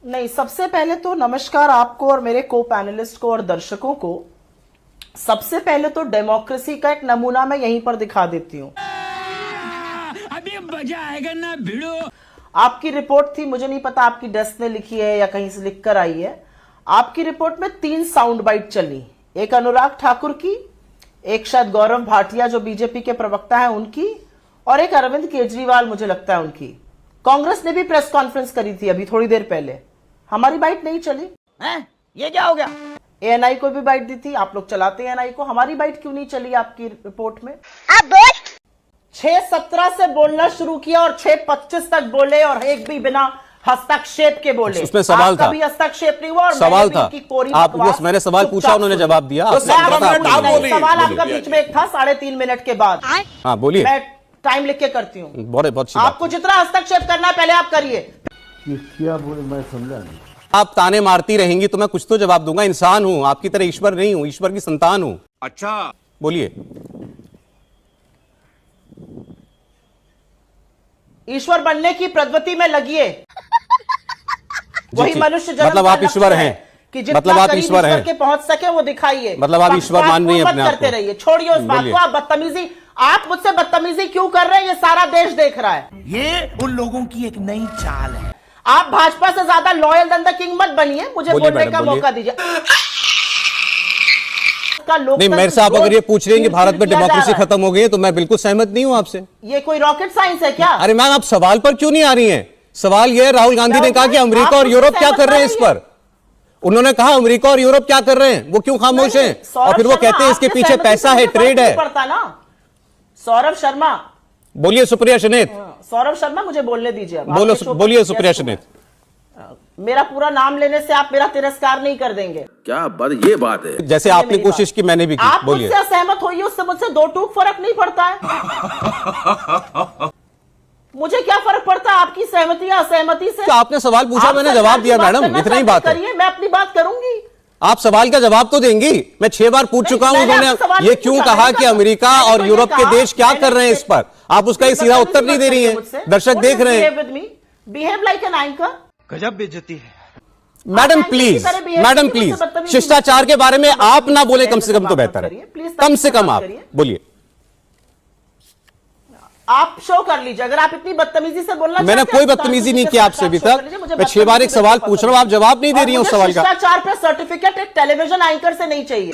नहीं, सबसे पहले तो नमस्कार आपको और मेरे को पैनलिस्ट को और दर्शकों को। सबसे पहले तो डेमोक्रेसी का एक नमूना मैं यहीं पर दिखा देती हूं। अभी मजा आएगा ना भिड़ो। आपकी रिपोर्ट थी, मुझे नहीं पता आपकी डेस्क ने लिखी है या कहीं से लिख कर आई है। आपकी रिपोर्ट में 3 साउंड बाइट चली, एक अनुराग ठाकुर की, एक शायद गौरव भाटिया जो बीजेपी के प्रवक्ता है उनकी, और एक अरविंद केजरीवाल मुझे लगता है उनकी। कांग्रेस ने भी प्रेस कॉन्फ्रेंस करी थी अभी थोड़ी देर पहले, हमारी बाइट नहीं चली हैं? ये क्या हो गया? एएनआई को भी बाइट दी थी, आप लोग चलाते हैं एएनआई को, हमारी बाइट क्यों नहीं चली आपकी रिपोर्ट में? आप बोल 6:17 से बोलना शुरू किया और 6:25 तक बोले और एक भी बिना हस्तक्षेप के बोले। उसमें सवाल था, कभी हस्तक्षेप नहीं हुआ और सवाल था, आप मैंने सवाल पूछा, उन्होंने जवाब दिया। सवाल आपका बीच में एक था 3.5 मिनट के बाद। हाँ बोलिए, मैं टाइम लिख के करती हूँ। बहुत आपको जितना हस्तक्षेप करना है पहले आप करिए। क्या बोले मैं समझा नहीं। आप ताने मारती रहेंगी तो मैं कुछ तो जवाब दूंगा। इंसान हूं, आपकी तरह ईश्वर नहीं हूं, ईश्वर की संतान हूं। अच्छा बोलिए। ईश्वर बनने की प्रवृत्ति में लगिए। वही मनुष्य जन्म मतलब का आप ईश्वर लक्ष्य हैं, है कि जितना मतलब आप करीब ईश्वर हैं के पहुंच सके वो दिखाइए। मतलब आप ईश्वर मान रही हैं अपने आप को। करते रहिए, छोड़िए उस बात को। आप बदतमीजी, आप मुझसे बदतमीजी क्यों कर रहे हैं ये सारा देश देख रहा है। ये उन लोगों की एक नई चाल है। आप भाजपा से ज्यादा लॉयल देन द किंग मत बनिए, मुझे बोलने का मौका दीजिए। नहीं, मेरे से आप अगर ये पूछ रहे हैं कि भारत में डेमोक्रेसी खत्म हो गई है तो मैं बिल्कुल सहमत नहीं हूं आपसे। ये कोई रॉकेट साइंस है क्या? अरे मैम, आप सवाल पर क्यों नहीं आ रही हैं? सवाल यह है, राहुल गांधी ने कहा कि अमेरिका और यूरोप क्या कर रहे हैं इस पर। उन्होंने कहा अमेरिका और यूरोप क्या कर रहे हैं, वो क्यों खामोश हैं? और फिर वो कहते हैं इसके पीछे पैसा है, ट्रेड है। सौरभ शर्मा बोलिए। सुप्रिया शनेत। सौरभ शर्मा मुझे बोलने दीजिए। बोलिए सुप्रिया शनेत। मेरा पूरा नाम लेने से आप मेरा तिरस्कार नहीं कर देंगे। क्या बात, ये बात है। जैसे आपने कोशिश की, मैंने भी की। आप बोलिए। मुझसे असहमत होइए, उससे मुझसे 2 टूक फर्क नहीं पड़ता है। मुझे क्या फर्क पड़ता है आपकी सहमति या असहमति से? तो आपने सवाल पूछा, मैंने जवाब दिया मैडम, इतना ही बात है। मैं अपनी बात करूंगी, आप सवाल का जवाब तो देंगी। मैं 6 बार पूछ चुका हूं, उन्होंने ये क्यों कहा कि अमेरिका और यूरोप के देश क्या कर रहे हैं इस पर। आप उसका ही सीधा उत्तर नहीं दे रही हैं, दर्शक देख रहे हैं। Behave like an anchor. गजब बेइज्जती है। मैडम प्लीज, मैडम प्लीज, शिष्टाचार के बारे में आप ना बोले कम से कम तो बेहतर है। कम से कम आप बोलिए। आप शो कर लीजिए अगर आप इतनी बदतमीजी से बोलना। मैंने कोई बदतमीजी नहीं की आपसे अभी तक। मैं 6 बार एक सवाल पूछ रहा हूं, आप जवाब नहीं दे रही हैं उस सवाल का। शिष्टाचार पे सर्टिफिकेट एक टेलीविजन एंकर से नहीं चाहिए।